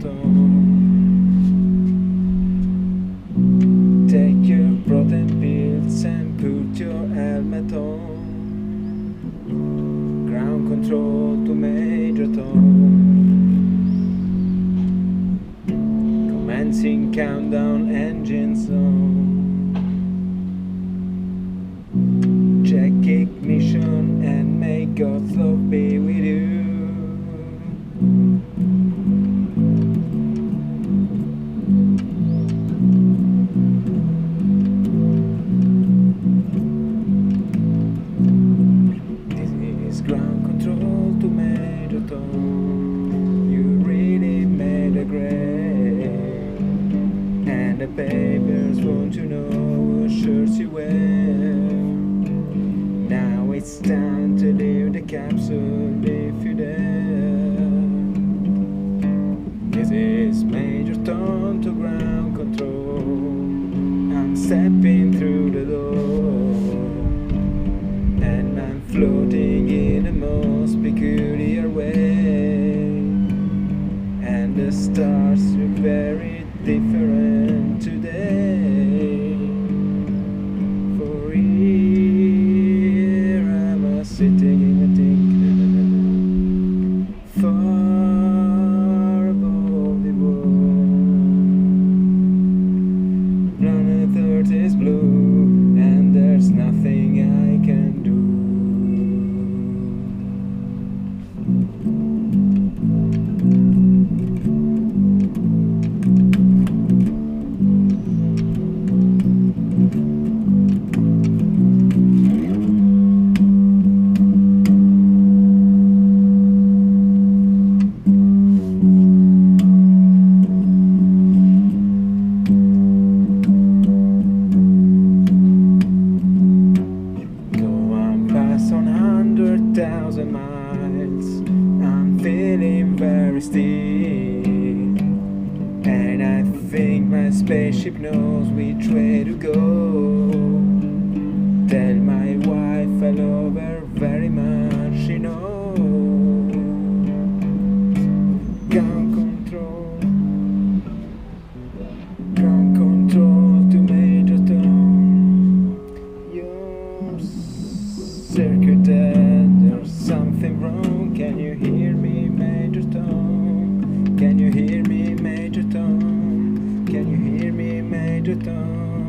tone. Take your protein pills and put your helmet on. Ground control to major tone. Commencing countdown, engines on. Check ignition and may God's love be with you. This is ground control to major tone. You really made a grade, and the papers want to know what shirts you wear. Now it's time to leave the capsule if you dare. This is major tone to ground control. I'm stepping through the door, and I'm floating in the most peculiar way. And the stars look very different today. For here I'm sitting in a thinking, far above the world. Planet Earth is blue, and there's nothing I can do. On 100,000 miles, I'm feeling very still, and I think my spaceship knows which way to go. Tell my wife I love her very much, she knows. Ground control to major tone. Yours circuited, there's something wrong. Can you hear me, major tone? Can you hear me, major tone? Can you hear me, major tone?